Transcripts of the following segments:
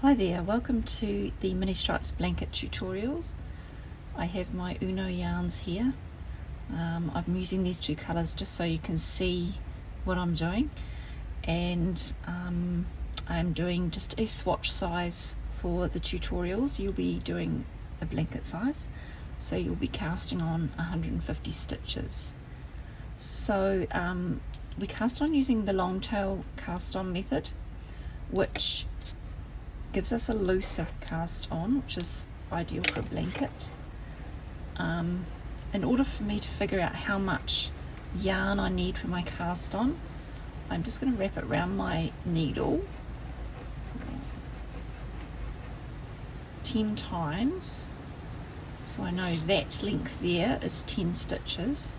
Hi there, welcome to the Mini Stripes blanket tutorials. I have my Uno yarns here. I'm using these two colours just so you can see what I'm doing, and I'm doing just a swatch size for the tutorials. You'll be doing a blanket size, so you'll be casting on 150 stitches. So we cast on using the long tail cast on method, which gives us a looser cast on, which is ideal for a blanket. In order for me to figure out how much yarn I need for my cast on, I'm just going to wrap it around my needle 10 times, so I know that length there is 10 stitches,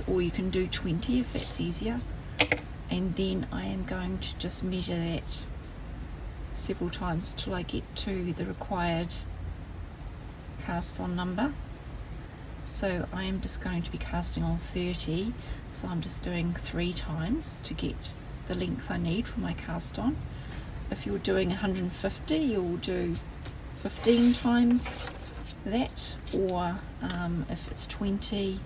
or you can do 20 if that's easier. And then I am going to just measure that several times till I get to the required cast on number. So I am just going to be casting on 30, so I'm just doing 3 times to get the length I need for my cast on. If you're doing 150, you'll do 15 times that, or if it's 20,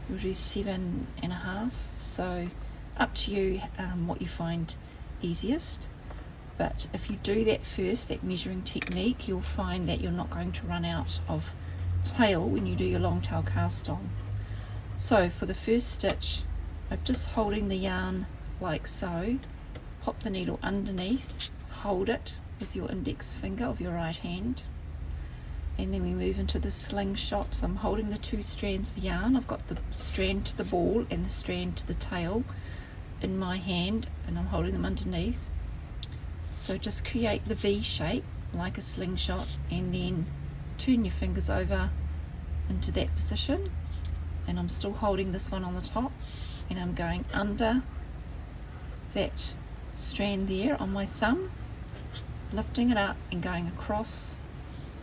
you'll do 7.5. So up to you what you find easiest. But if you do that first, that measuring technique, you'll find that you're not going to run out of tail when you do your long tail cast on. So for the first stitch, I'm just holding the yarn like so, pop the needle underneath, hold it with your index finger of your right hand, and then we move into the slingshot. So I'm holding the 2 strands of yarn. I've got the strand to the ball and the strand to the tail in my hand, and I'm holding them underneath. So just create the V shape like a slingshot, and then turn your fingers over into that position, and I'm still holding this one on the top, and I'm going under that strand there on my thumb, lifting it up and going across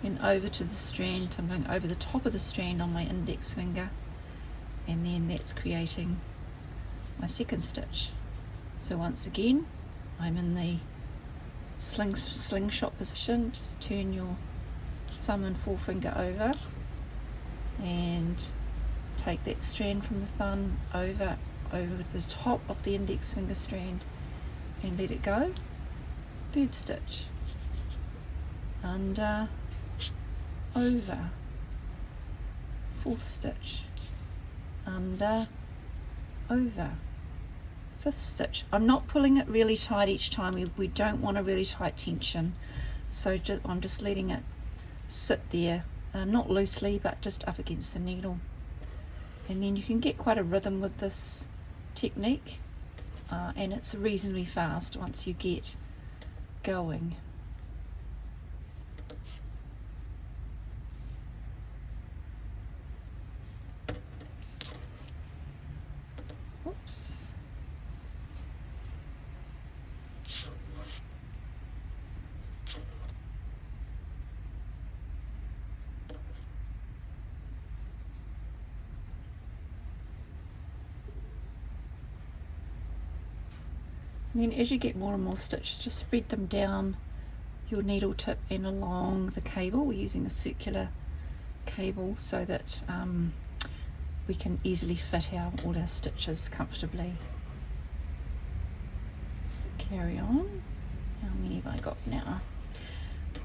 and over to the strand. So I'm going over the top of the strand on my index finger, and then that's creating my second stitch. So once again, I'm in the slingshot position. Just turn your thumb and forefinger over and take that strand from the thumb over the top of the index finger strand and let it go. Third stitch, under, over. Fourth stitch, under, over. Fifth stitch. I'm not pulling it really tight each time. We don't want a really tight tension, so I'm just letting it sit there, not loosely but just up against the needle. And then you can get quite a rhythm with this technique, and it's reasonably fast once you get going. Oops. And then as you get more and more stitches, just spread them down your needle tip and along the cable. We're using a circular cable so that we can easily fit all our stitches comfortably. So carry on. How many have I got now?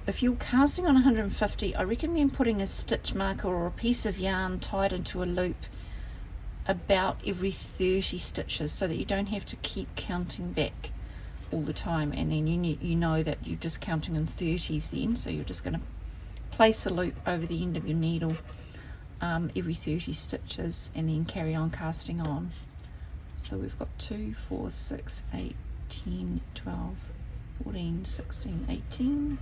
If you're casting on 150, I recommend putting a stitch marker or a piece of yarn tied into a loop about every 30 stitches, so that you don't have to keep counting back all the time, and then you know that you're just counting in 30s then. So you're just going to place a loop over the end of your needle every 30 stitches, and then carry on casting on. So we've got 2, 4, 6, 8, 10, 12, 14, 16, 18.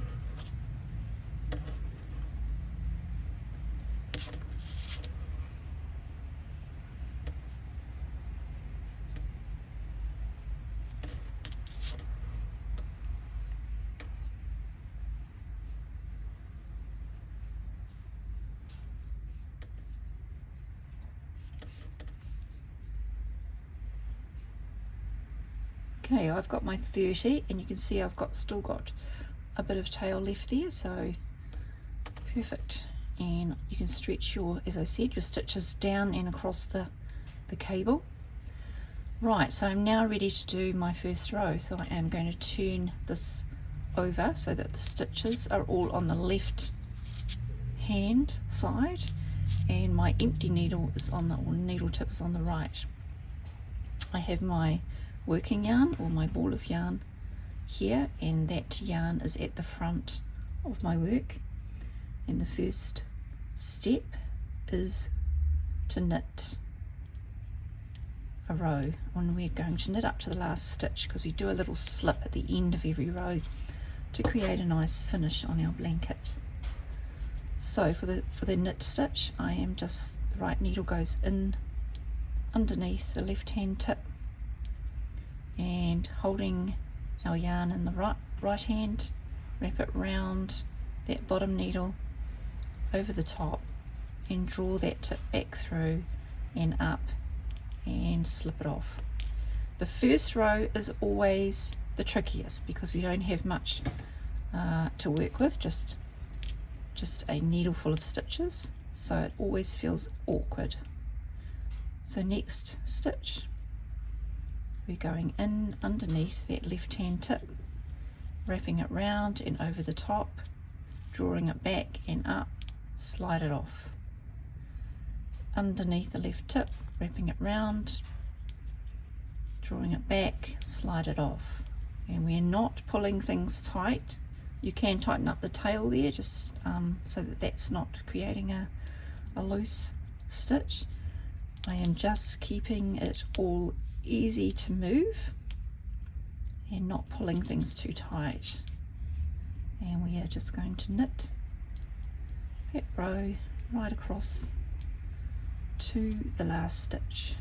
Okay, I've got my 30, and you can see I've still got a bit of tail left there, so perfect. And you can stretch your, as I said, your stitches down and across the cable. Right, so I'm now ready to do my first row. So I am going to turn this over so that the stitches are all on the left hand side and my empty needle is on the, or needle tip is on the right. I have my working yarn or my ball of yarn here, and that yarn is at the front of my work. And the first step is to knit a row, and we're going to knit up to the last stitch because we do a little slip at the end of every row to create a nice finish on our blanket. So for the knit stitch, I am just, the right needle goes in underneath the left hand tip, and holding our yarn in the right hand, wrap it round that bottom needle over the top and draw that tip back through and up and slip it off. The first row is always the trickiest because we don't have much to work with, just a needle full of stitches, so it always feels awkward. So next stitch, we're going in underneath that left hand tip, wrapping it round and over the top, drawing it back and up, slide it off. Underneath the left tip, wrapping it round, drawing it back, slide it off. And we're not pulling things tight. You can tighten up the tail there, just so that that's not creating a loose stitch. I am just keeping it all easy to move and not pulling things too tight. And we are just going to knit that row right across to the last stitch.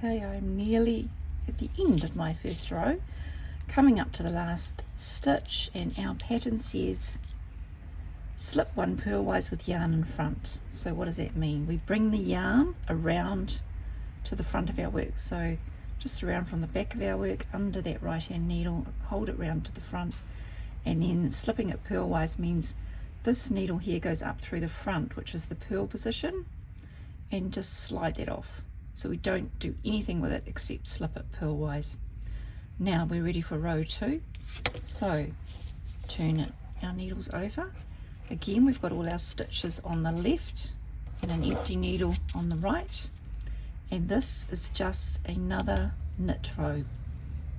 Okay, I'm nearly at the end of my first row, coming up to the last stitch, and our pattern says slip one purlwise with yarn in front. So what does that mean? We bring the yarn around to the front of our work, so just around from the back of our work under that right hand needle, hold it round to the front, and then slipping it purlwise means this needle here goes up through the front, which is the purl position, and just slide that off. So we don't do anything with it except slip it purlwise. Now we're ready for row 2. So turn our needles over. Again, we've got all our stitches on the left and an empty needle on the right. And this is just another knit row.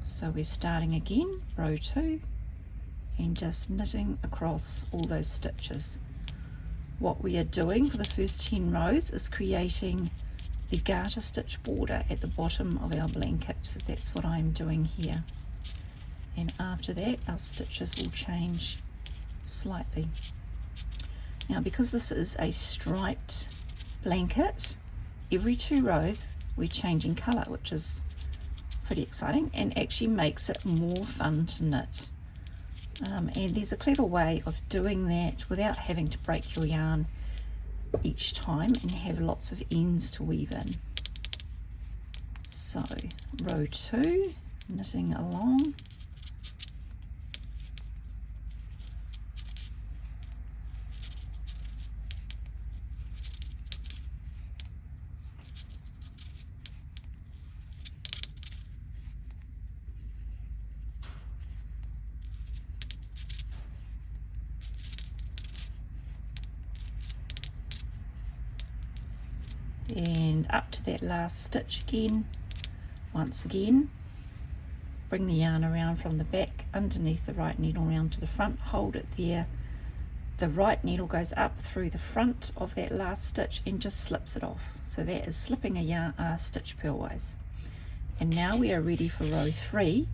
So we're starting again, row 2, and just knitting across all those stitches. What we are doing for the first 10 rows is creating the garter stitch border at the bottom of our blanket. So that's what I'm doing here. And after that, our stitches will change slightly. Now, because this is a striped blanket, every 2 rows we're changing colour, which is pretty exciting and actually makes it more fun to knit. And there's a clever way of doing that without having to break your yarn each time and have lots of ends to weave in. So row 2, knitting along. and up to that last stitch again. Once again, bring the yarn around from the back underneath the right needle around to the front, hold it there. The right needle goes up through the front of that last stitch and just slips it off. So that is slipping a stitch purlwise. And now we are ready for row 3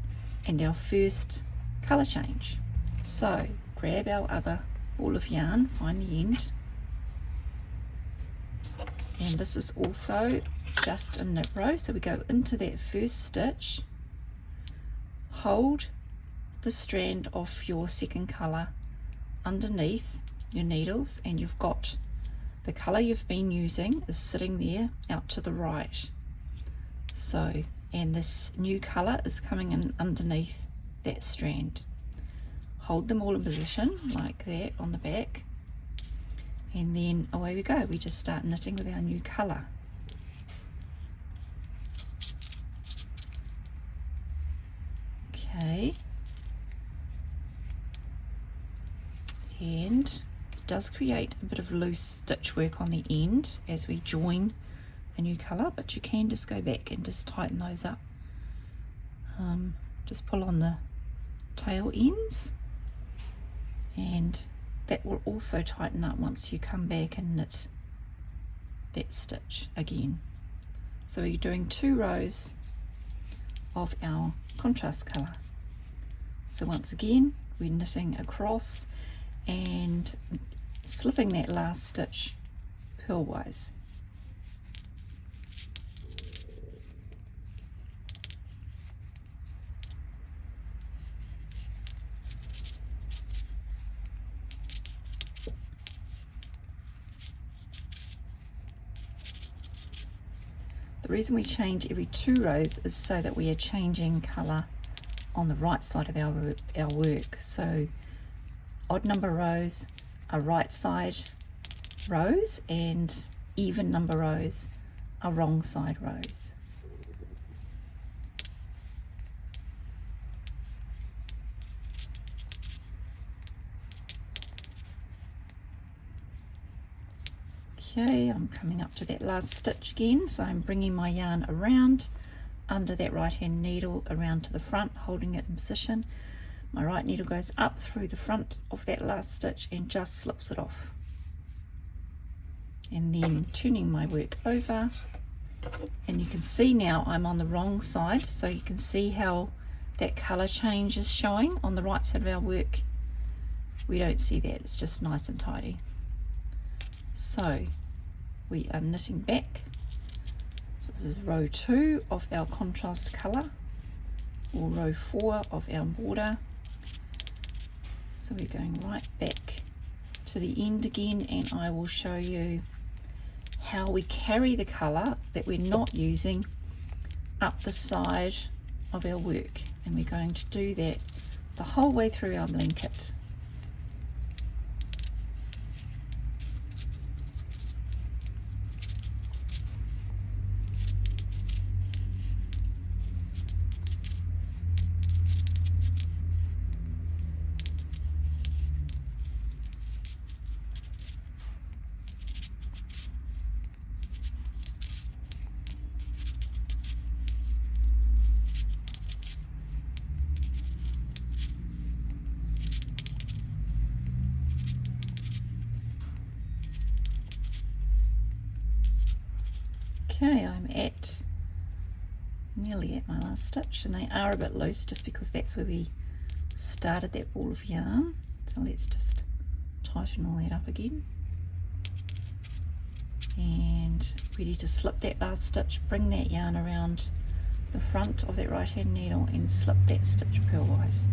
and our first colour change. So grab our other ball of yarn, find the end, and this is also just a knit row, so we go into that first stitch, hold the strand of your second colour underneath your needles, and you've got the colour you've been using is sitting there out to the right. So, and this new colour is coming in underneath that strand. Hold them all in position like that on the back, and then away we go. We just start knitting with our new colour. Okay, and it does create a bit of loose stitch work on the end as we join a new colour, but you can just go back and just tighten those up. Just pull on the tail ends, and that will also tighten up once you come back and knit that stitch again. So we're doing 2 rows of our contrast colour. So once again, we're knitting across and slipping that last stitch purlwise. The reason we change every 2 rows is so that we are changing colour on the right side of our work. So odd number rows are right side rows, and even number rows are wrong side rows. Okay, I'm coming up to that last stitch again, so I'm bringing my yarn around under that right hand needle around to the front, holding it in position. My right needle goes up through the front of that last stitch and just slips it off, and then turning my work over, and you can see now I'm on the wrong side, so you can see how that colour change is showing on the right side of our work. We don't see that, it's just nice and tidy. So we are knitting back. So this is row 2 of our contrast colour, or row 4 of our border. So we're going right back to the end again, and I will show you how we carry the colour that we're not using up the side of our work, and we're going to do that the whole way through our blanket. Okay, I'm nearly at my last stitch, and they are a bit loose just because that's where we started that ball of yarn. So let's just tighten all that up again, and ready to slip that last stitch. Bring that yarn around the front of that right hand needle and slip that stitch purlwise.